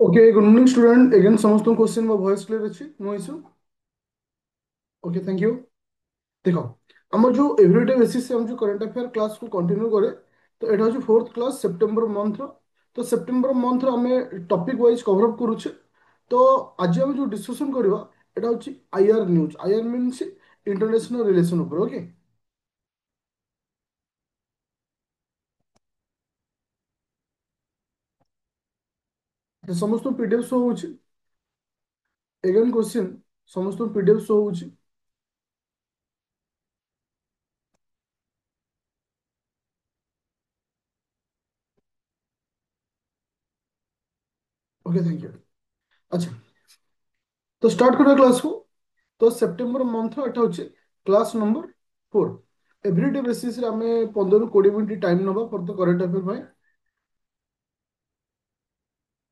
Okay good morning student again समस्त question मो voice clear अच्छी no issue. Okay thank you. देखो आम जो एवरीडे बेसिस से हम जो करंट अफेयर क्लास को कंटिन्यू करे तो एटा हूँ फोर्थ क्लास सेप्टेम्बर मंथ रो। तो सेप्टेम्बर मंथ रो आम टॉपिक वाइज कवर अप करुचे। तो आज हम जो डिस्कशन करवा एटा हूँ IR news. IR means international relation ऊपर। ओके समस्त पीडीएफ शो होची। अगेन क्वेश्चन समस्त पीडीएफ शो होची। Okay thank you. अच्छा तो स्टार्ट करा क्लास को। तो सेप्टेम्बर मंथ एटा हूँ क्लास नंबर 4। एवरीडे बेसिस रे आमे 15 ରୁ 20 मिनिट टाइम नबा फॉर द करंट अफेयर भाई।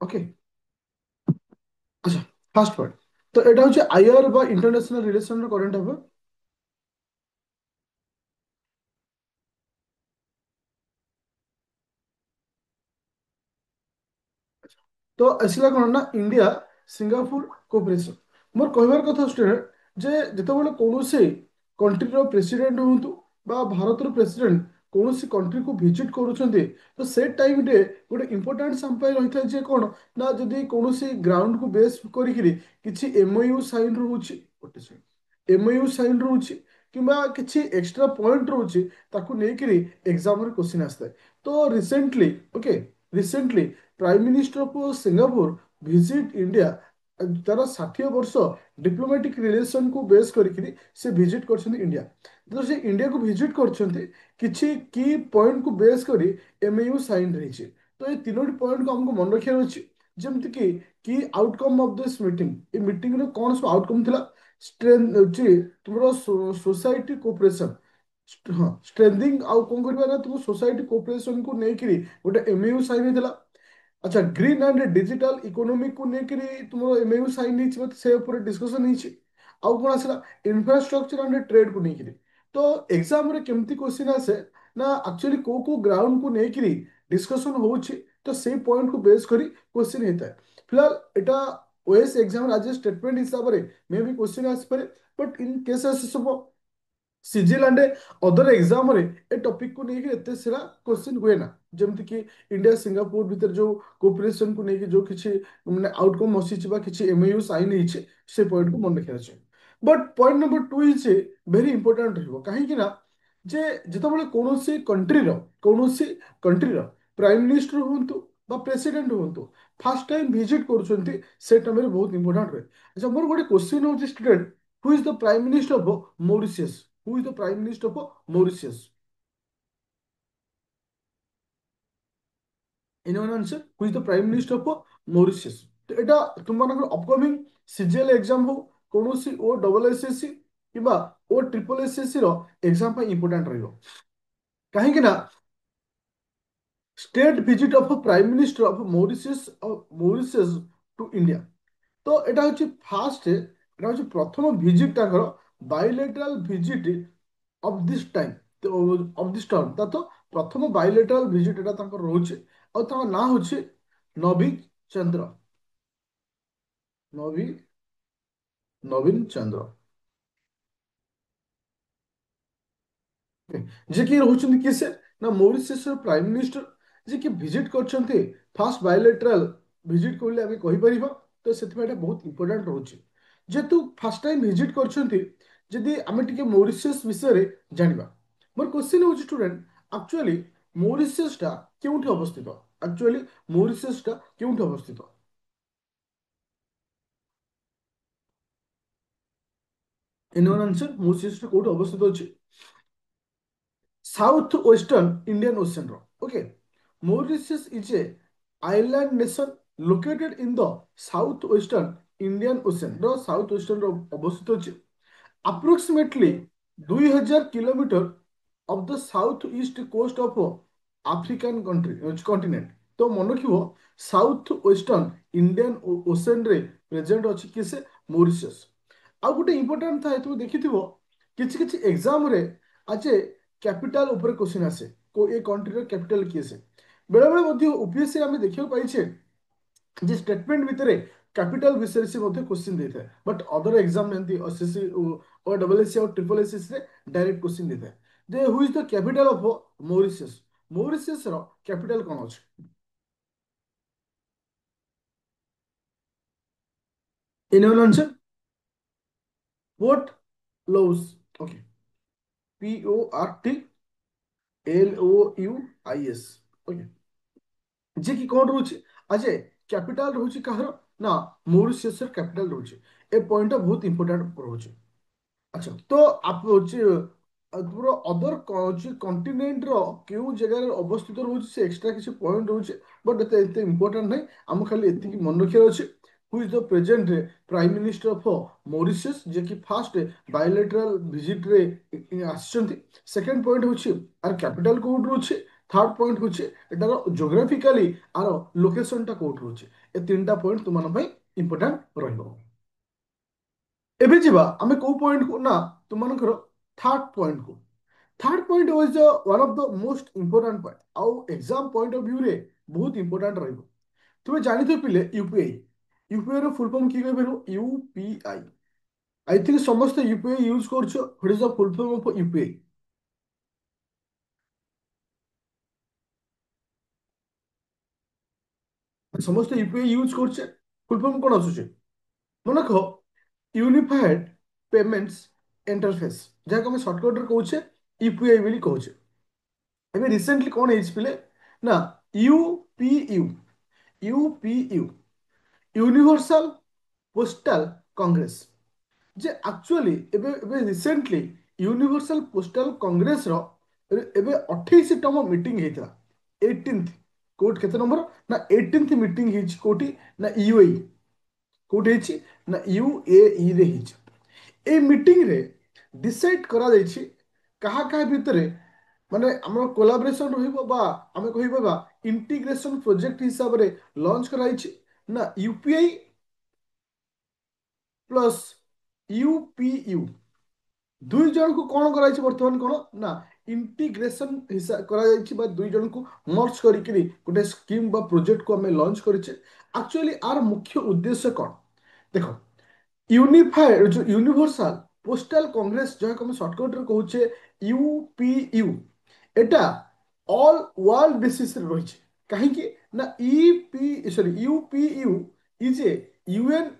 ओके अच्छा फास्ट पार्ट। तो एटा हूँ आईआर बा इंटरनेशनल रिलेशन करंट अफेयर। तो आसला कौन ना इंडिया सिंगापुर कोऑपरेशन। मोर कहबार कथा स्टूडेंट जे जितेबाला कौन कंट्रीर प्रेसिडेंट हूँ बा भारतर प्रेसिडेंट कौन कंट्री को विजिट करुँचे तो से टाइम रे गोटे इंपोर्टाट आम रही है जे कौन ना जदि कौन ग्राउंड को बेस कर एमओयू साइन रोचे गोटे एमओयू साइन रोचे कि एक्स्ट्रा पॉइंट रोचे ताकू लेकिन एग्जाम क्वेश्चन आसता है। तो recently okay recently prime minister of Singapore visit India तार 60 वर्ष डिप्लोमेटिक रिलेशन को बेस करके से विजिट कर इंडिया। तो से इंडिया को विजिट कर किसी की पॉइंट को बेस कर एमएयू साइन रही। तो ये तीनोटी पॉइंट को हमको मन रखियार अच्छी जमती कि आउटकम ऑफ दिस मीटिंग ये मीटिंग रे कौन सब आउटकम थिला। स्ट्रेंथ तुम सोसाइटी कोऑपरेशन हाँ स्ट्रेंथिंग आउ कौन करबा ना तुम सोसाइटी कोऑपरेशन को लेकर गोटे एमएयू साइन होता। अच्छा ग्रीन एंड डिजिटल इकोनॉमी को लेकर तुम एमएयू साइन नहीं से ऊपर डिस्कशन नहीं। आउ कौन आसला इंफ्रास्ट्रक्चर एंड ट्रेड को लेकर। तो एग्जाम रे केमती क्वेश्चन आसे ना एक्चुअली को ग्राउंड को लेकर डिस्कशन होची तो से पॉइंट को बेस करी क्वेश्चन होता है। फिलहाल एटा ओएस एग्जाम आज स्टेटमेंट हिसाब से मे भी क्वेश्चन आसपे बट इन केस आसे सब सिजिल एंड अदर एग्जाम रे ए टॉपिक को लेकर एते सारा क्वेश्चन हुए ना जमती कि इंडिया सिंगापुर भीतर जो कोऑपरेशन को लेकर जो किसी माने आउटकम आसी बा किसी एमओयू साइन होइछे से पॉइंट को मन रखिया छै। But point number 2 is very important रहबो काहे कि ना जे जेतेबेले कोनोसी कंट्री रो प्राइम मिनिस्टर हुंतु बा प्रेसिडेंट हुंतु फर्स्ट टाइम विजिट करूछंती से टाइम रे बहुत इंपोर्टेंट रहे। अच्छा मोर गोटे क्वेश्चन हो student who is the prime minister of Mauritius. Who is the prime minister of Mauritius. Anyone answer who is the prime minister of Mauritius. तो एटा तुम मानकर अपकमिंग सीजीएल एग्जाम हो कौन ओ डबल एसएससी कि ओ ट्रिपल एसएससी रो exam important रहियो कहीं ना state visit of prime minister of Mauritius to India. तो এটা হচ্ছে ফার্স্ট এটা হচ্ছে প্রথম ভিজিট তাଙ୍କର bilateral visit of this time of this term তা তো প্রথম বাইলেটারাল ভিজিট এটা ତାଙ୍କର ରହୁଛି ଆଉ ତାଙ୍କ ନାଁ ହଉଛି ନବୀନ ଚନ୍ଦ୍ର ନବୀ ନବୀନ ଚନ୍ଦ୍ର ଯେ କି ରହୁଛନ୍ତି କିଏ ସେ ନା ମରିସସର ପ୍ରାଇମ ମିନିଷ୍ଟର ଯେ କି ଭିଜିଟ କରିଛନ୍ତି ଫାର୍ଷ୍ଟ ବାୟୋଲେଟରାଲ ଭିଜିଟ କହିଲେ ଆମେ କହିପାରିବା। ତ ସେଥିପାଇଁ ଏଟା ବହୁତ ଇମ୍ପୋର୍ଟାଣ୍ଟ ରହୁଛି ଯେହେତୁ ଫାର୍ଷ୍ଟ ଟାଇମ ଭିଜିଟ କରିଛନ୍ତି ଯଦି ଆମେ ଟିକେ ମରିସସ୍ ବିଷୟରେ ଜାଣିବା। ମୋର କ୍ୱେଶ୍ଚିନ୍ ହଉଛି ଷ୍ଟୁଡେଣ୍ଟ ଆକ୍ଚୁଆଲି ମରିସସ୍ ଟା କେଉଁଠି ଅବସ୍ଥିତ। ଆକ୍ଚୁଆଲି ମରିସସ୍ ଟା କେଉଁଠି ଅବସ୍ଥିତ। ଏନୋର ଆନ୍ସର ମରିସସ୍ ଟା କୋଉଠି ଅବସ୍ଥିତ ଅଛି साउथ वेस्टर्न इंडियन ओशन रो। Okay Mauritius is a island nation located in the south western Indian Ocean रो साउथ वेस्टर्न रो अवस्थित अछि approximately 2000 kilometre of the south east coast of African country continent. तो मन रखिबो साउथ वेस्टर्न इंडियन ओशन रे present अछि किसे मॉरिशस। ଆଉ ଗୋଟେ ଇମ୍ପୋର୍ଟାଣ୍ଟ ଥାଏ ତୁମେ ଦେଖିଥିବ କିଛି କିଛି ଏକ୍ସାମ ରେ ଆଜେ କ୍ୟାପିଟାଲ ଉପରେ क्वेश्चन ଆସେ କୋ ଏ କଣ୍ଟ୍ରିର କ୍ୟାପିଟାଲ କିଏ ସେ। ବେଳେ ବେଳେ ମଧ୍ୟ ୟୁପିଏସସି ଆମେ ଦେଖିବାକୁ ପାଇଛେ ଯେ ଷ୍ଟେଟମେଣ୍ଟ ଭିତରେ କ୍ୟାପିଟାଲ ବିଷୟରେ ସେ ମଧ୍ୟ କ୍ୱେଶ୍ଚିନ୍ ଦେଇଥାଏ ବଟ୍ ଅଦର ଏକ୍ଜାମ ଯେମିତି OSSC ଓ ଡବଲ୍ ଆଉ ଟ୍ରିପଲ୍ ଏସ୍ଏସ୍ସିରେ ଡାଇରେକ୍ଟ କ୍ୱେଶ୍ଚିନ୍ ଦେଇଥାଏ ଯେ who is the capital of Mauritius. ମରିସିୟସର କ୍ୟାପିଟାଲ କ'ଣ ଅଛି? Anyone answer? Port Louis. Okay. PORTLOUIS। Okay. ଯେ କି କ'ଣ ରହୁଛି ଆଜେ କ୍ୟାପିଟାଲ ରହୁଛି କାହାର ନା ମରିସିୟସର କ୍ୟାପିଟାଲ ରହୁଛି। ଏ ପଏଣ୍ଟଟା ବହୁତ ଇମ୍ପୋର୍ଟାଣ୍ଟ ରହୁଛି। ଆଚ୍ଛା ତ ହଉଛି ତୁମର ଅଦର ହଉଛି କଣ୍ଟିନେଣ୍ଟର କେଉଁ ଜାଗାରେ ଅବସ୍ଥିତ ରହୁଛି ସେ ଏକ୍ସଟ୍ରା କିଛି ପଏଣ୍ଟ ରହୁଛି ବଟ୍ ଏତେ ଏତେ ଇମ୍ପୋର୍ଟାଣ୍ଟ ନାହିଁ। ଆମକୁ ଖାଲି ଏତିକି ମନେ ରଖିବାର ଅଛି who is the present prime minister of Mauritius ଯିଏକି ଫାଷ୍ଟ ବାୟୋଲେଟରାଲ ଭିଜିଟ୍ରେ ଆସିଛନ୍ତି। ସେକେଣ୍ଡ ପଏଣ୍ଟ ହେଉଛି ଆର କ୍ୟାପିଟାଲ କୋଉଠି ରହୁଛି। ଥାର୍ଡ ପଏଣ୍ଟ ହେଉଛି ଏଟାର ଜୋଗ୍ରାଫିକାଲି ଆର ଲୋକେସନଟା କୋଉଠି ରହୁଛି। ଏ ତିନିଟା ପଏଣ୍ଟ ତୁମମାନଙ୍କ ପାଇଁ ଇମ୍ପୋର୍ଟାଣ୍ଟ ରହିବ। ଏବେ ଯିବା ଆମେ କୋଉ ପଏଣ୍ଟକୁ ନା ତୁମମାନଙ୍କର ଥାର୍ଡ ପଏଣ୍ଟକୁ। Third point was one of the most important point ଆଉ ଏକ୍ସାମ ପଏଣ୍ଟ ଅଫ ଭ୍ୟୁରେ ବହୁତ ଇମ୍ପୋର୍ଟାଣ୍ଟ ରହିବ। ତୁମେ ଜାଣିଥିବ ପିଲେ ୟୁପିଆଇ। ୟୁପିଆଇ ର ଫୁଲ ଫର୍ମ କିଏ କହିପାରିବ? ୟୁପିଆଇ। ଆଇ ଥିଙ୍କ ସମସ୍ତେ ୟୁପିଆଇ ୟୁଜ କରୁଛ। What is the full form of UPI? ସମସ୍ତେ ୟୁପିଆଇ ୟୁଜ କରୁଛେ। ଫୁଲ ଫର୍ମ କ'ଣ ଆସୁଛି? ମନେ ରଖ ୟୁନିଫାଏଡ ପେମେଣ୍ଟସ୍ ଇଣ୍ଟରଫେସ୍ ଯାହାକୁ ଆମେ ସର୍ଟକଟରେ କହୁଛେ ୟୁପିଆଇ ବୋଲି କହୁଛେ। ଏବେ ରିସେଣ୍ଟଲି କ'ଣ ହେଇଛି ପିଲେ ନା ୟୁପିୟୁ। ୟୁପିୟୁ ୟୁନିଭର୍ସାଲ ପୋଷ୍ଟାଲ କଂଗ୍ରେସ। ଯେ ଆକ୍ଚୁଆଲି ଏବେ ଏବେ ରିସେଣ୍ଟଲି ୟୁନିଭର୍ସାଲ ପୋଷ୍ଟାଲ କଂଗ୍ରେସର ଏବେ 28ତମ ମିଟିଂ ହେଇଥିଲା। 18th କୋଉଠି କେତେ ନମ୍ବର ନା 18th ମିଟିଂ ହେଇଛି କୋଉଠି ନା ୟୁଏଇ। କୋଉଠି ହେଇଛି ନା ୟୁଏଇ ରେ ହେଇଛି। এই ମିଟିଂରେ ଡିସାଇଡ୍ କରାଯାଇଛି କାହା କାହା ଭିତରେ ମାନେ ଆମର କୋଲାବରେସନ ରହିବ ବା ଆମେ କହିବା ଇଣ୍ଟିଗ୍ରେସନ ପ୍ରୋଜେକ୍ଟ ହିସାବରେ ଲଞ୍ଚ କରାଯାଇଛି ନା ୟୁପିଆଇ ପ୍ଲସ୍ ୟୁପିୟୁ। ଦୁଇ ଜଣଙ୍କୁ କ'ଣ କରାଯାଇଛି ବର୍ତ୍ତମାନ କ'ଣ ନା ଇଣ୍ଟିଗ୍ରେସନ କରାଯାଇଛି ବା ଦୁଇ ଜଣଙ୍କୁ ମର୍ଜ କରିକିରି ଗୋଟେ ସ୍କିମ୍ ବା ପ୍ରୋଜେକ୍ଟକୁ ଆମେ ଲଞ୍ଚ କରିଛେ। ଆକ୍ଚୁଆଲି ଆର ମୁଖ୍ୟ ଉଦ୍ଦେଶ୍ୟ କ'ଣ? ଦେଖ यूनिफाइड जो यूनिवर्सल पोस्टल कांग्रेस जहाँ हम सर्टकट कहे यूपीयू एटा ऑल वर्ल्ड बेसिस रे रही कहीं ना EP sorry UPU is a UN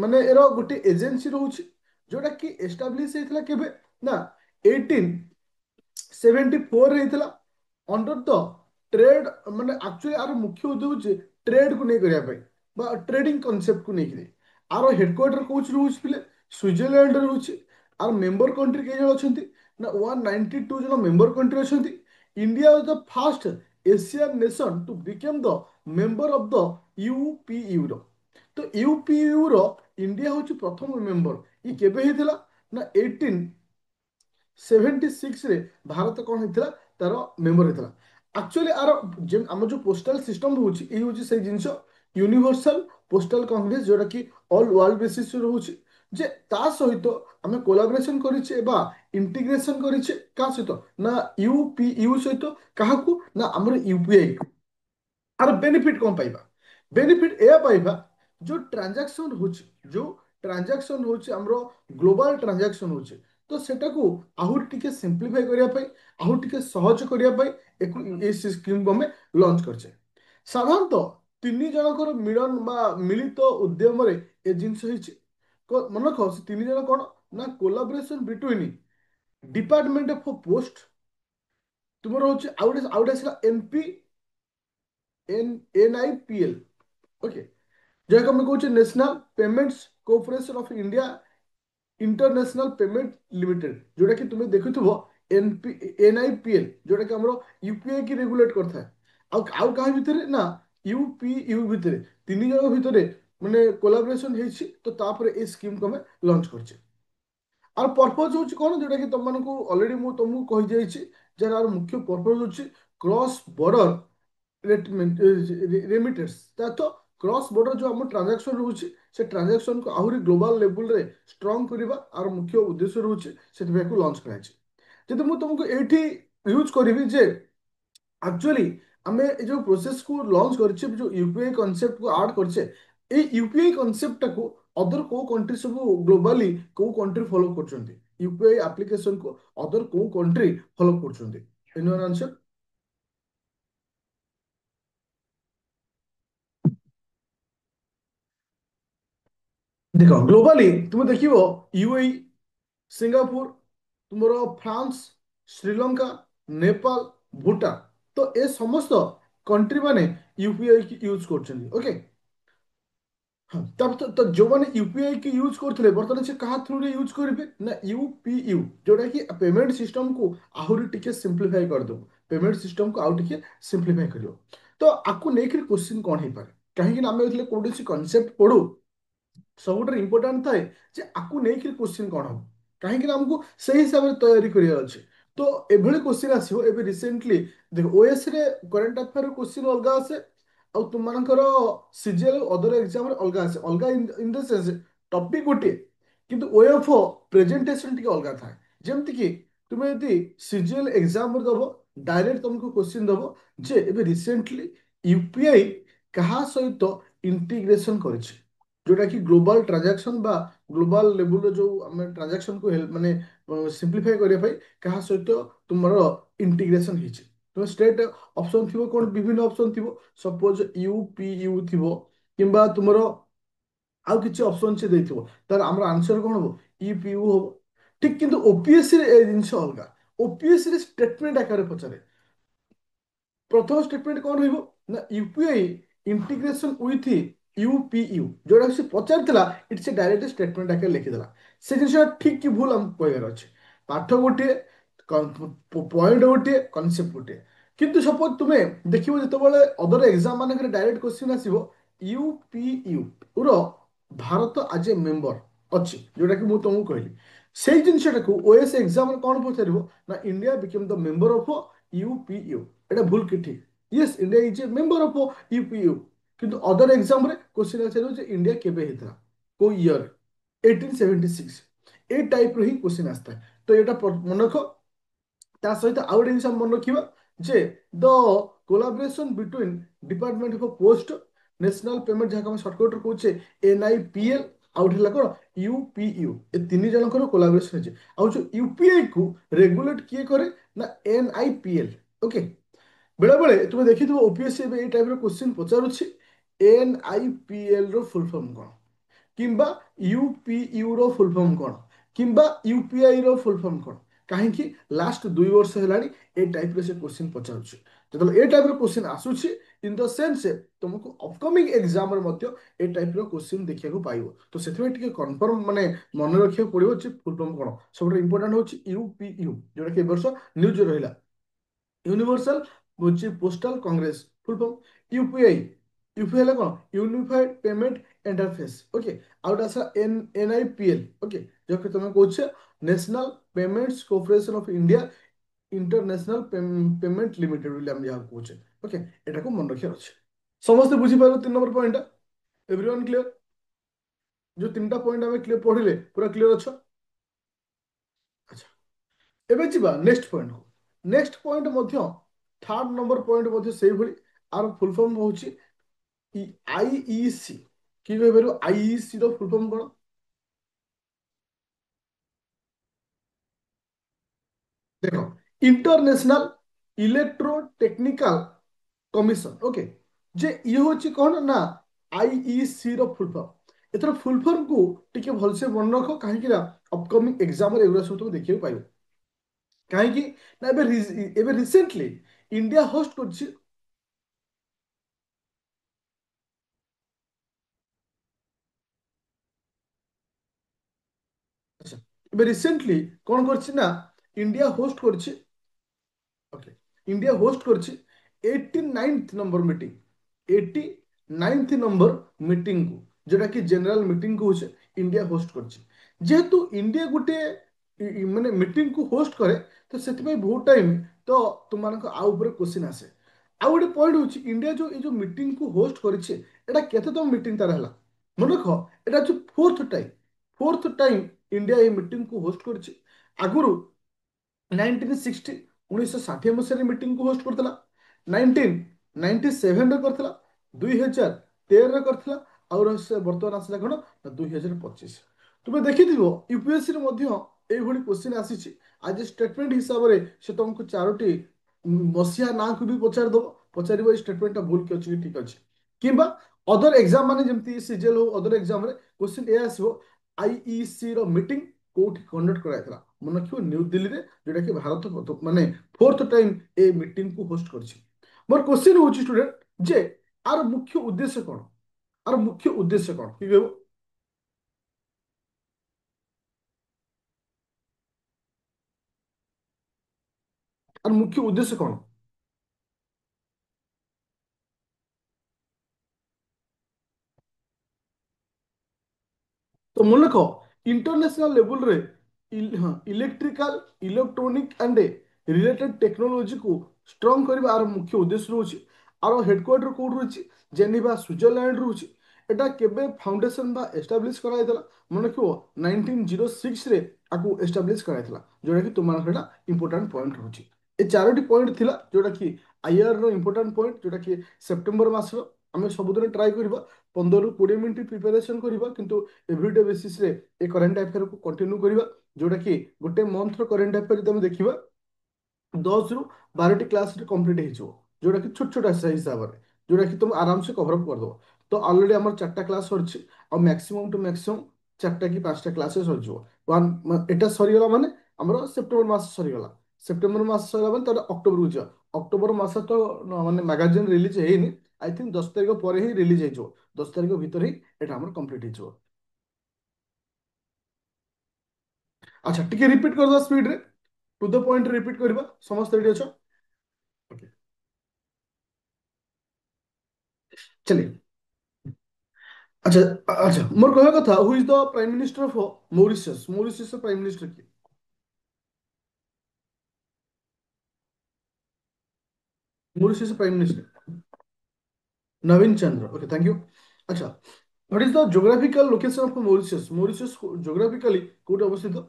माने एरो गोटे एजेंसी रोचे जोटा कि एस्टाब्लिश होता केबे ना 1874 होता अंडर द ट्रेड माने एक्चुअली आर मुख्य उद्देश्य ट्रेड को नहीं करिया बा ट्रेडिंग कॉन्सेप्ट को नहीं आर हेडक्वार्टर कोच रोचे पिले स्विट्जरलैंड रोचे। आर मेंबर कंट्री के जन अच्छा ना 192 जन मेंबर कंट्री अच्छा। India was the first Asian nation to become the member of the UPU रो। तो यूपीयू रो इंडिया हूँ प्रथम मेंबर ये केबे हेतिला ना 1876 रे भारत कौन होता तार मेंबर होता। एक्चुअली आर आम जो पोस्टाल सिस्टम रोचे ये हूँ से जिनस यूनिवर्सल पोस्टाल कांग्रेस जोटा कि ऑल वर्ल्ड बेसिस रोचे जे ता सहित आम कोलाबरेशन करिचे बा इंटीग्रेशन करिचे का सहित ना यूपीयू सहित काहाकू ना हमर यूपीआई। आर बेनिफिट कौन पाइबा? बेनिफिट यह पाइबा जो ट्रांजैक्शन होची जो ट्रांजैक्शन होची हमरो ग्लोबल ट्रांजैक्शन होची तो सेटा को आहुर टिके सिंप्लीफाई करिया पाई आहुर टिके सहज करिया पाई ए स्कीम को हमें लॉन्च करछे। साधारणतः तीन जनकर मिलन बा मिलित उद्यम रे ए जिंस होईची मन रख से तीन जन कौन ना collaboration between department of post तुम रोचे आउट आसला एनपी एनआईपीएल। ओके जहाँ हम कहे national payments corporation of India international payment limited जोटा कि तुम्हें देखुव एनपी एनआईपीएल जोटा कि हमरो यूपीआई की रेगुलेट करता है। आउ कहा भितर ना यूपीयू भितर तीन जन भितर माने कोलाबरेशन ହେଇଛି तो तापर ए स्कीम को हमें लॉन्च करछे। आर पर्पज होची कोन जोटा कि तुम मानकू ऑलरेडी मु तुमको कहि जाइछि जर आर मुख्य पर्पज होची क्रॉस बॉर्डर रेमिटेंस तो क्रॉस बॉर्डर जो हम ट्रांजैक्शन रोचे से ट्रांजैक्शन को आहुरी ग्लोबल लेवल रे स्ट्रांग करबा आर मुख्य उद्देश्य रोचे से लॉन्च कराइछि। जदि मु तुमको एठी यूज करबी जे एक्चुअली ଆମେ ଏ ଯୋଉ ପ୍ରୋସେସ କୁ ଲଞ୍ଚ କରିଛେ ଯୋଉ ୟୁପିଆଇ କନସେପ୍ଟ କୁ ଆଡ୍ କରିଛେ ଏଇ ୟୁପିଆଇ କନସେପ୍ଟ ଟାକୁ ଅଦର କୋଉ କଣ୍ଟ୍ରି ସବୁ ଗ୍ଲୋବାଲି କୋଉ କଣ୍ଟ୍ରି ଫଲୋ କରୁଛନ୍ତି ୟୁପିଆଇ ଆପ୍ଲିକେସନ କୁ ଅଦର କୋଉ କଣ୍ଟ୍ରି ଫଲୋ କରୁଛନ୍ତି ଏନିୱାନ୍ ଆନ୍ସର। ଦେଖ ଗ୍ଲୋବାଲି ତୁମେ ଦେଖିବ ୟୁଏଇ ସିଙ୍ଗାପୁର ତୁମର ଫ୍ରାନ୍ସ ଶ୍ରୀଲଙ୍କା ନେପାଳ ଭୁଟାନ ତ ଏ ସମସ୍ତ କଣ୍ଟ୍ରି ମାନେ ୟୁପିଆଇ ୟୁଜ କରୁଛନ୍ତି ଓକେ। ହଁ ତାପରେ ତ ଯୋଉମାନେ ୟୁପିଆଇ କି ୟୁଜ କରୁଥିଲେ ବର୍ତ୍ତମାନ ସେ କାହା ଥ୍ରୁରେ ୟୁଜ କରିବେ ନା ୟୁପିୟୁ ଯୋଉଟା କି ପେମେଣ୍ଟ ସିଷ୍ଟମକୁ ଆହୁରି ଟିକେ ସିମ୍ପ୍ଲିଫାଇ କରିଦେବ ପେମେଣ୍ଟ ସିଷ୍ଟମକୁ ଆଉ ଟିକେ ସିମ୍ପ୍ଲିଫାଇ କରିବ। ତ ଆକୁ ନେଇକରି କ୍ୱେଶ୍ଚିନ୍ କଣ ହେଇପାରେ କାହିଁକି ନା ଆମେ ଯେତେବେଳେ କୌଣସି କନସେପ୍ଟ ପଢୁ ସବୁଠାରୁ ଇମ୍ପୋର୍ଟାଣ୍ଟ ଥାଏ ଯେ ଆକୁ ନେଇକି କ୍ୱେଶ୍ଚିନ୍ କଣ ହବ କାହିଁକି ନା ଆମକୁ ସେଇ ହିସାବରେ ତୈୟାରୀ କରିବାର ଅଛି। ତ ଏଭଳି କ୍ୱେଶ୍ଚିନ୍ ଆସିବ ଏବେ ରିସେଣ୍ଟଲି ଦେଖ ଓଏସ୍ ରେ କରେଣ୍ଟ ଆଫେୟାର କ୍ୱେଶ୍ଚିନ୍ ଅଲଗା ଆସେ ଆଉ ତୁମମାନଙ୍କର ସିଜିଏଲ ଅଦର ଏକ୍ଜାମରେ ଅଲଗା ଆସେ ଅଲଗା ଇନ୍ ଦ ସେନ୍ସ ଟପିକ୍ ଗୋଟିଏ କିନ୍ତୁ ଓ ଏଫ୍ ଓ ପ୍ରେଜେଣ୍ଟେସନ ଟିକେ ଅଲଗା ଥାଏ। ଯେମିତିକି ତୁମେ ଯଦି ସିଜିଏଲ ଏକ୍ଜାମରେ ଦବ ଡାଇରେକ୍ଟ ତମକୁ କ୍ୱେଶ୍ଚିନ୍ ଦବ ଯେ ଏବେ ରିସେଣ୍ଟଲି ୟୁପିଆଇ କାହା ସହିତ ଇଣ୍ଟିଗ୍ରେସନ କରିଛି ଯୋଉଟା କି ଗ୍ଲୋବାଲ ଟ୍ରାଞ୍ଜାକ୍ସନ ବା ଗ୍ଲୋବାଲ ଲେବୁଲର ଯୋଉ ଆମେ ଟ୍ରାଞ୍ଜାକ୍ସନକୁ ମାନେ ସିମ୍ପ୍ଲିଫାଇ କରିବା ପାଇଁ କାହା ସହିତ ତୁମର ଇଣ୍ଟିଗ୍ରେସନ ହେଇଛି। ତୁମ ଷ୍ଟେଟ୍ ଅପସନ ଥିବ କଣ ବିଭିନ୍ନ ଅପସନ ଥିବ ସପୋଜ ୟୁ ପି ୟୁ ଥିବ କିମ୍ବା ତୁମର ଆଉ କିଛି ଅପସନ ସେ ଦେଇଥିବ ତାର ଆମର ଆନ୍ସର କଣ ହବ ଇ ପି ୟୁ ହବ। ଠିକ କିନ୍ତୁ ଓପିଏସସି ରେ ଏ ଜିନିଷ ଅଲଗା ଓପିଏସସି ରେ ଷ୍ଟେଟମେଣ୍ଟ ଆକାରରେ ପଚାରେ ପ୍ରଥମ ଷ୍ଟେଟମେଣ୍ଟ କଣ ରହିବ ନା ୟୁପିଆଇ ଇଣ୍ଟିଗ୍ରେସନ ୱିଥ ୟୁପିୟୁ ଯୋଉଟା ସେ ପଚାରିଥିଲା ଇଟ୍ ସେ ଡାଇରେକ୍ଟ ଷ୍ଟେଟମେଣ୍ଟ ଆକାରରେ ଲେଖିଦେଲା ସେ ଜିନିଷ ଠିକ କି ଭୁଲ ଆମକୁ କହିବାର ଅଛି। ପାଠ ଗୋଟିଏ ପଏଣ୍ଟ ଗୋଟିଏ କନସେପ୍ଟ ଗୋଟିଏ କିନ୍ତୁ ସପୋଜ ତୁମେ ଦେଖିବ ଯେତେବେଳେ ଅଦର ଏକ୍ଜାମ ମାନଙ୍କରେ ଡାଇରେକ୍ଟ କ୍ୱେଶ୍ଚିନ୍ ଆସିବ ୟୁପିୟୁ ର ଭାରତ ଆଜ ଏ ମେମ୍ବର ଅଛି ଯୋଉଟା କି ମୁଁ ତମକୁ କହିଲି ସେଇ ଜିନିଷଟାକୁ ଓଏସ୍ ଏକ୍ଜାମରେ କଣ ପଚାରିବ ନା India became the member of UPU ଏଟା ଭୁଲ କି ଠିକ yes India is a member of UPU କିନ୍ତୁ ଅଦର ଏକ୍ଜାମରେ କ୍ୱେଶ୍ଚିନ୍ ଆସିବ ଯେ ଇଣ୍ଡିଆ କେବେ ହେଇଥିଲା କୋଉ ଇୟର 1876 ଏଇ ଟାଇପର ହିଁ କ୍ୱେଶ୍ଚିନ୍ ଆସିଥାଏ। ତ ଏଇଟା ମନେ ରଖ ତା ସହିତ ଆଉ ଗୋଟେ ଜିନିଷ ଆମେ ମନେ ରଖିବା ଯେ the collaboration between department of post national payment ଯାହାକୁ ଆମେ ସର୍ଟକଟରେ କହୁଛେ NIPL ଆଉ ଗୋଟେ ହେଲା କଣ ୟୁପିୟୁ ଏ ତିନି ଜଣଙ୍କର କୋଲାବରେସନ ହେଇଛି ଆଉ ଯୋଉ ୟୁପିଆଇ କୁ ରେଗୁଲେଟ କିଏ କରେ ନା NIPL ଓକେ। ବେଳେ ବେଳେ ତୁମେ ଦେଖିଥିବ ଓପିଏସସି ଏବେ ଏଇ ଟାଇପର କ୍ୱେଶ୍ଚିନ୍ ପଚାରୁଛି NIPL ର ଫୁଲ ଫର୍ମ କଣ କିମ୍ବା ୟୁପିୟୁ ର ଫୁଲ ଫର୍ମ କଣ କିମ୍ବା ୟୁପିଆଇ ର ଫୁଲ ଫର୍ମ କଣ କାହିଁକି ଲାଷ୍ଟ 2 ବର୍ଷ ହେଲାଣି ଏ ଟାଇପର ସେ କ୍ୱେଶ୍ଚିନ୍ ପଚାରୁଛି। ଯେତେବେଳେ ଏ ଟାଇପର କ୍ୱେଶ୍ଚିନ୍ ଆସୁଛି ଇନ୍ ଦ ସେନ୍ସ ତୁମକୁ ଅପକମିଂ ଏକ୍ଜାମରେ ମଧ୍ୟ ଏ ଟାଇପର କ୍ୱେଶ୍ଚିନ୍ ଦେଖିବାକୁ ପାଇବ ତ ସେଥିପାଇଁ ଟିକେ କନଫର୍ମ ମାନେ ମନେ ରଖିବାକୁ ପଡିବ ଯେ ଫୁଲ ଫର୍ମ କଣ ସବୁଠୁ ଇମ୍ପୋର୍ଟାଣ୍ଟ ହଉଛି ୟୁପିୟୁ ଯୋଉଟା କି ଏ ବର୍ଷ ନ୍ୟୁଜରେ ରହିଲା ୟୁନିଭର୍ସାଲ ହଉଛି postal Congress full form UPI ହେଲା କଣ ୟୁନିଫାଇଡ ପେମେଣ୍ଟ ଇଣ୍ଟରଫେସ ଓକେ ଆଉ ଗୋଟେ ଆସିଲା NIPL ଓକେ ଯାହାକୁ ତମେ କହୁଛେ national payments corporation of India international payment limited ବୋଲି ଆମେ ଯାହାକୁ କହୁଛେ ଓକେ ଏଟାକୁ ମନେ ରଖିବାର ଅଛି। ସମସ୍ତେ ବୁଝିପାରିବ 3 ନମ୍ବର ପଏଣ୍ଟଟା ଏଭ୍ରିୱାନ୍ କ୍ଲିୟର ଯୋଉ ତିନିଟା ପଏଣ୍ଟ ଆମେ କ୍ଲିୟର ପଢିଲେ ପୁରା କ୍ଲିୟର ଅଛ। ଆଚ୍ଛା ଏବେ ଯିବା ନେକ୍ସଟ ପଏଣ୍ଟକୁ ନେକ୍ସଟ ପଏଣ୍ଟ ମଧ୍ୟ 3rd ନମ୍ବର ପଏଣ୍ଟ ମଧ୍ୟ ସେଇଭଳି ଆର ଫୁଲ ଫର୍ମ ହଉଛି IEC କି କହିପାରିବ IEC ର ଫୁଲ ଫର୍ମ କଣ ଦେଖ international electro technical commission okay ଯେ ଇଏ ହଉଛି କଣ ନା IEC ର ଫୁଲ ଫର୍ମ ଏଥର ଫୁଲ ଫର୍ମକୁ ଟିକେ ଭଲସେ ମନେ ରଖ କାହିଁକି ନା ଅପକମିଂ ଏକ୍ଜାମରେ ଏଗୁଡ଼ା ସବୁ ତମେ ଦେଖିବାକୁ ପାଇବ କାହିଁକି ନା ଏବେ ରିସେଣ୍ଟଲି ଇଣ୍ଡିଆ ହୋଷ୍ଟ କରୁଛି ଆଚ୍ଛା ଏବେ ରିସେଣ୍ଟଲି କଣ କରିଛି ନା ଇଣ୍ଡିଆ ହୋଷ୍ଟ କରିଛି ଓକେ ଇଣ୍ଡିଆ ହୋଷ୍ଟ କରିଛି 89th number meeting 89th number ମିଟିଂକୁ ଯୋଉଟା କି ଜେନେରାଲ ମିଟିଂ କହୁଛେ ଇଣ୍ଡିଆ ହୋଷ୍ଟ କରିଛି ଯେହେତୁ ଇଣ୍ଡିଆ ଗୋଟେ ମାନେ ମିଟିଂକୁ ହୋଷ୍ଟ କରେ ତ ସେଥିପାଇଁ ବହୁତ ଟାଇମ ତ ତୁମମାନଙ୍କ ଆଉ ଉପରେ କ୍ୱେଶ୍ଚିନ୍ ଆସେ ଆଉ ଗୋଟେ ପଏଣ୍ଟ ହଉଛି ଇଣ୍ଡିଆ ଯୋଉ ଏଇ ଯୋଉ ମିଟିଂକୁ ହୋଷ୍ଟ କରିଛି ଏଟା କେତେତମ ମିଟିଂ ତାର ହେଲା ମନେ ରଖ ଏଟା ହଉଛି ଫୋର୍ଥ ଟାଇମ୍ ଇଣ୍ଡିଆ ଏଇ ମିଟିଂକୁ ହୋଷ୍ଟ କରିଛି ଆଗରୁ 1960 1960 ମସିହାରେ ମିଟିଂକୁ ହୋଷ୍ଟ କରିଥିଲା 97 କରିଥିଲା, 2013 କରିଥିଲା, ଆଉ ବର୍ତ୍ତମାନ ଆସିଲା କଣ ନା 2025। ତୁମେ ଦେଖିଥିବ ୟୁପିଏସସି ରେ ମଧ୍ୟ ଏଇଭଳି କ୍ୱେଶ୍ଚିନ୍ ଆସିଛି। ଆଜି ଷ୍ଟେଟମେଣ୍ଟ ହିସାବରେ ସେ ତମକୁ ଚାରୋଟି ମସିହା ନାଁକୁ ବି ପଚାରିଦବ, ପଚାରିବ ଏଇ ଷ୍ଟେଟମେଣ୍ଟଟା ଭୁଲ କି ଅଛି କି ଠିକ ଅଛି। କିମ୍ବା ଅଦର ଏକ୍ଜାମ ମାନେ ଯେମିତି ସିଜିଏଲ ହଉ ଅଦର ଏକ୍ଜାମରେ କ୍ୱେଶ୍ଚିନ୍ ଏ ଆସିବ ଆଇଇସି ର ମିଟିଂ କୋଉଠି କଣ୍ଡକ୍ଟ କରାଯାଇଥିଲା। ମନେ ରଖିବ ନ୍ୟୁ ଦିଲ୍ଲୀରେ, ଯୋଉଟା କି ଭାରତ ମାନେ ଫୋର୍ଥ ଟାଇମ୍ ଏ ମିଟିଂକୁ ହୋଷ୍ଟ କରିଛି। ମୋର କ୍ୱେଶ୍ଚିନ୍ ହଉଛି ଷ୍ଟୁଡେଣ୍ଟ ଯେ ଆର ମୁଖ୍ୟ ଉଦ୍ଦେଶ୍ୟ କଣ? ଆର ମୁଖ୍ୟ ଉଦ୍ଦେଶ୍ୟ କଣ କି କହିବ? ଆର ମୁଖ୍ୟ ଉଦ୍ଦେଶ୍ୟ କଣ? ତ ମନେ ରଖ ଇଣ୍ଟରନ୍ୟାସନାଲ ଲେବୁଲରେ ଇଲେକ୍ଟ୍ରିକାଲ ଇଲେକ୍ଟ୍ରୋନିକ ଆଣ୍ଡ ରିଲେଟେଡ୍ ଟେକ୍ନୋଲୋଜିକୁ ଷ୍ଟ୍ରଙ୍ଗ କରିବା ଆର ମୁଖ୍ୟ ଉଦ୍ଦେଶ୍ୟ ରହୁଛି। ଆର ହେଡକ୍ୱାର୍ଟର କୋଉଠି ରହିଛି? ଜେନିଭା ସୁଇଜରଲ୍ୟାଣ୍ଡ ରହୁଛି। ଏଟା କେବେ ଫାଉଣ୍ଡେସନ ବା ଏଷ୍ଟାବ୍ଲିଶ କରାଯାଇଥିଲା? ମନେ ରଖିବ 1906ରେ ଆକୁ ଏଷ୍ଟାବ୍ଲିଶ କରାଯାଇଥିଲା, ଯୋଉଟାକି ତୁମମାନଙ୍କର ଏଟା ଇମ୍ପୋର୍ଟାଣ୍ଟ ପଏଣ୍ଟ ରହୁଛି। ଏ ଚାରୋଟି ପଏଣ୍ଟ ଥିଲା ଯୋଉଟାକି ଆଇଆର ର ଇମ୍ପୋର୍ଟାଣ୍ଟ ପଏଣ୍ଟ, ଯୋଉଟାକି ସେପ୍ଟେମ୍ବର ମାସର ଆମେ ସବୁଦିନ ଟ୍ରାଏ କରିବା 15 ରୁ 20 ମିନିଟ ପ୍ରିପାରେସନ କରିବା, କିନ୍ତୁ ଏଭରିଡେ ବେସିସରେ ଏ କରେଣ୍ଟ ଆଫେୟାରକୁ କଣ୍ଟିନ୍ୟୁ କରିବା। ଯୋଉଟାକି ଗୋଟେ ମନ୍ଥର କରେଣ୍ଟ ଆଫେୟାର ଯଦି ଆମେ ଦେଖିବା 10 ରୁ 12ଟି କ୍ଲାସରେ କମ୍ପ୍ଲିଟ୍ ହେଇଯିବ, ଯୋଉଟାକି ଛୋଟ ଛୋଟ ହିସାବରେ, ଯୋଉଟାକି ତମେ ଆରାମସେ କଭର ଅପ୍ କରିଦବ। ତ ଅଲରେଡି ଆମର 4ଟା କ୍ଲାସ ସରିଛି, ଆଉ ମ୍ୟାକ୍ସିମମ୍ ଟୁ ମ୍ୟାକ୍ସିମମ୍ 4ଟା କି 5ଟା କ୍ଲାସେସ୍ ସରିଯିବ। ଏଟା ସରିଗଲା ମାନେ ଆମର ସେପ୍ଟେମ୍ବର ମାସ ସରିଗଲା। ସେପ୍ଟେମ୍ବର ମାସ ସରିଗଲା ମାନେ ତାହେଲେ ଅକ୍ଟୋବରକୁ ଯିବା। ଅକ୍ଟୋବର ମାସ ତ ମାନେ ମାଗାଜିନ୍ ରିଲିଜ ହେଇନି, ଆଇ ଥିଙ୍କ 10 ତାରିଖ ପରେ ହିଁ ରିଲିଜ ହେଇଯିବ। 10 ତାରିଖ ଭିତରେ ହିଁ ଏଟା ଆମର କମ୍ପ୍ଲିଟ୍ ହେଇଯିବ। ଆଚ୍ଛା, ଟିକେ ରିପିଟ୍ କରିଦବା ସ୍ପିଡରେ, ଟୁ ଦ ପଏଣ୍ଟ ରିପିଟ୍ କରିବା। ସମସ୍ତେ ରେଡି ଅଛ? ଓକେ, ଚଲିए। ଆଚ୍ଛା, ଆଚ୍ଛା, ମୋର କହିବା କଥା who is the prime minister of Mauritius? Mauritius prime minister କିଏ? ମରିସସ୍ ପ୍ରାଇମ ମିନିଷ୍ଟର ନବୀନ ଚନ୍ଦ୍ର। Okay, thank you. ଆଚ୍ଛା, what is the geographical location of Mauritius? Mauritius geographically कोଉଠି ଅବସ୍ଥିତ?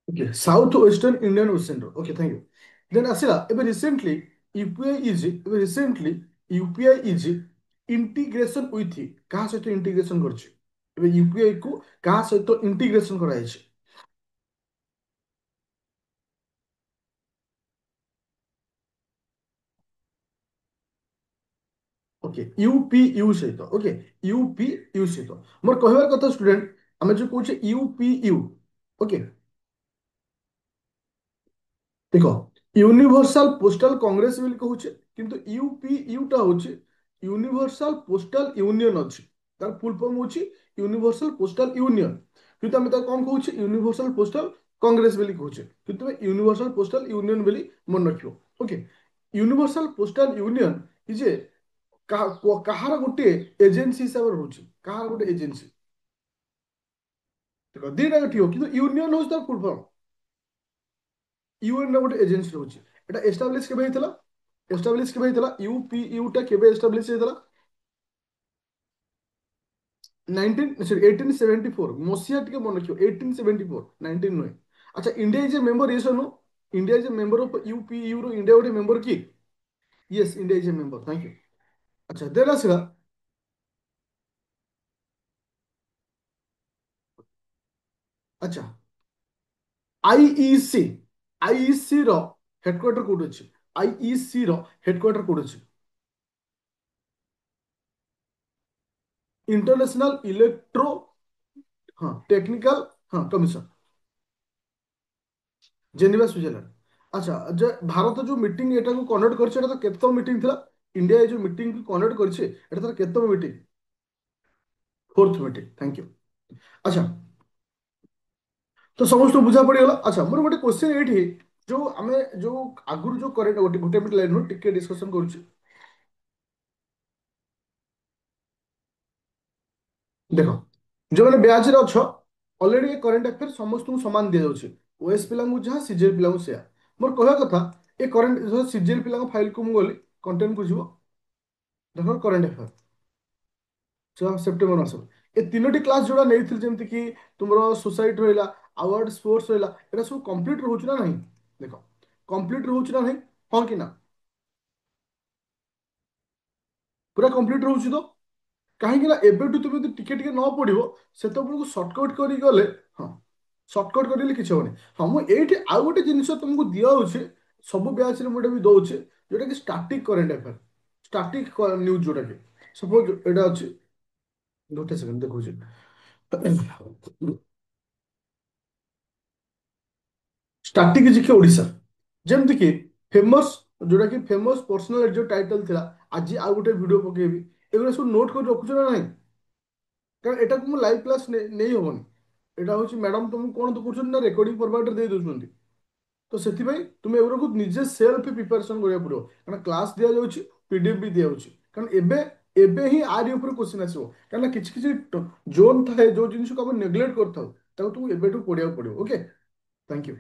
Okay, south western Indian Ocean ର। Okay, thank you. ଦେନ୍ ଆସିଲା ଏବେ recently UPI is integration with କାହା ସହିତ ଇଣ୍ଟିଗ୍ରେସନ କରିଛି? ଏବେ ୟୁପିଆଇ କୁ କାହା ସହିତ ଇଣ୍ଟିଗ୍ରେସନ କରାଯାଇଛି? ଓକେ, ୟୁପିୟୁ ସହିତ। ଓକେ, ୟୁପିୟୁ ସହିତ ମୋର କହିବାର କଥା ଷ୍ଟୁଡେଣ୍ଟ, ଆମେ ଯୋଉ କହୁଛେ ୟୁପିୟୁ, ଓକେ, ଦେଖ ୟୁନିଭର୍ସାଲ ପୋଷ୍ଟାଲ କଂଗ୍ରେସ ବୋଲି କହୁଛେ, କିନ୍ତୁ ୟୁପିୟୁ ଟା ହଉଛି ୟୁନିଭର୍ସାଲ ପୋଷ୍ଟାଲ ୟୁନିୟନ ଅଛି। ତାର ଫୁଲ ଫର୍ମ ହଉଛି ୟୁନିଭର୍ସାଲ ପୋଷ୍ଟାଲ ୟୁନିୟନ, କିନ୍ତୁ ଆମେ ତାକୁ କଣ କହୁଛେ? ୟୁନିଭର୍ସାଲ ପୋଷ୍ଟାଲ କଂଗ୍ରେସ ବୋଲି କହୁଛେ, କିନ୍ତୁ ତୁମେ ୟୁନିଭର୍ସାଲ ପୋଷ୍ଟାଲ ୟୁନିୟନ ବୋଲି ମନେ ରଖିବ। Okay, universal postal union is କାହାର ଗୋଟିଏ ଏଜେନ୍ସି ହିସାବରେ ରହୁଛି? କାହାର ଗୋଟେ ଏଜେନ୍ସି? ଦେଖ ଦିଟା ଠିକ, କିନ୍ତୁ ୟୁନିୟନ ହଉଛି ତାର ଫୁଲ ଫର୍ମ। ୟୁଏନ ର ଗୋଟେ ଏଜେନ୍ସି ରହୁଛି। ଏଟା ଏଷ୍ଟାବ୍ଲିଶ କେବେ ହେଇଥିଲା? ଏଷ୍ଟାବ୍ଲିଶ କେବେ ହେଇଥିଲା? ୟୁପିୟୁ ଟା କେବେ ଏଷ୍ଟାବ୍ଲିଶ ହେଇଥିଲା? 1874 ମସିହା, ଟିକେ ମନେ ରଖିବ 1874, 19 ନୁହେଁ। ଆଚ୍ଛା, India is a member, yes or no? India is a member of UPU रो इंडिया गोटे मेंबर की? Yes, India is a member, thank you. अच्छा, देन आसला। अच्छा, आईईसी, आईईसी रो हेडक्वार्टर कोड अछि? आईईसी रो हेडक्वार्टर कोड अछि? इंटरनेशनल इलेक्ट्रो, हाँ, टेक्निकल, हाँ, कमीशन, जेनेवा स्विट्जरलैंड। अच्छा, जे भारत जो मीटिंग एटा को कंडक्ट करছে এটা তো কেতম মিটিং ଥିଲା? इंडिया जो मीटिंग को कंडक्ट करছে এটা তার কেতম meeting? Fourth meeting, thank you. अच्छा, तो समस्त बुझा पड़ीगला। अच्छा, मोर गोटे क्वेश्चन एठी, जो आमे जो आगुर जो करे गोटे गोटे मिनट लाइन नो टिके डिस्कशन करूची। देखो, जो मैंने ब्याज रे अछ, ऑलरेडी करंट अफेयर समस्त को समान दिया जाउची। ओएस पिला को जहाँ, सीजीएल पिला को सेया। मोर कहवा कथा, ए करंट जो सीजीएल पिला को फाइल को मु गली कंटेंट को जीवो, देखो करंट अफेयर सेप्टेम्बर मास ए तीनोटी क्लास जोड़ा नहीं जेमती कि तुमरो सोसाइटी रहिला, ଆୱାର୍ଡ ସ୍ପୋର୍ଟସ ରହିଲା, ଏଟା ସବୁ କମ୍ପ୍ଲିଟ ରହୁଛି ନା ନାହିଁ? ଦେଖ, କମ୍ପ୍ଲିଟ ରହୁଛି ନା ନାହିଁ? ହଁ କି ନା? ପୁରା କମ୍ପ୍ଲିଟ ରହୁଛି ତ? କାହିଁକି ନା ଏବେଠୁ ତୁମେ ଯଦି ଟିକେ ଟିକେ ନ ପଢିବ, ସେତେବେଳକୁ ସର୍ଟକଟ କରିକି ଗଲେ, ହଁ, ସର୍ଟକଟ କରିଲେ କିଛି ହବନି। ହଁ, ମୁଁ ଏଇଠି ଆଉ ଗୋଟେ ଜିନିଷ ତୁମକୁ ଦିଆହଉଛି, ସବୁ ବ୍ୟାଚରେ ମୁଁ ଏଇଟା ବି ଦଉଛି, ଯୋଉଟା କି static current affair, static news, ଯୋଉଟା କି ସପୋଜ ଏଇଟା ଅଛି, ଗୋଟେ ସେକେଣ୍ଡ ଦେଖୁଛି। ଷ୍ଟାଟିକ ଜିକେ ଓଡ଼ିଶା, ଯେମିତି କି ଫେମସ, ଯୋଉଟା କି ଫେମସ ପର୍ସନାଲ ଯୋଉ ଟାଇଟଲ ଥିଲା, ଆଜି ଆଉ ଗୋଟେ ଭିଡିଓ ପକେଇବି, ଏଗୁଡ଼ା ସବୁ ନୋଟ କରି ରଖୁଛ ନା ନାହିଁ? କାରଣ ଏଟାକୁ ମୁଁ ଲାଇଭ କ୍ଲାସ ନେଇ ହବନି। ଏଇଟା ହଉଛି ମ୍ୟାଡାମ ତମକୁ କଣ ତ କରୁଛନ୍ତି ନା, ରେକର୍ଡିଂ ଫରମାଟରେ ଦେଇ ଦଉଛନ୍ତି। ତ ସେଥିପାଇଁ ତୁମେ ଏଗୁଡାକୁ ନିଜେ ସେଲ୍ଫ ପ୍ରିପାରେସନ କରିବାକୁ ପଡିବ, କାରଣ କ୍ଲାସ ଦିଆଯାଉଛି, ପିଡିଏଫ ବି ଦିଆଯାଉଛି। କାରଣ ଏବେ ଏବେ ହିଁ ଆରି ଉପରେ କ୍ୱେଶ୍ଚିନ୍ ଆସିବ। କାରଣ କିଛି କିଛି ଜୋନ୍ ଥାଏ, ଯୋଉ ଜିନିଷକୁ ଆମେ ନେଗ୍ଲେକ୍ଟ କରିଥାଉ, ତାକୁ ତୁମକୁ ଏବେଠୁ ପଢିବାକୁ ପଡିବ। Okay, thank you.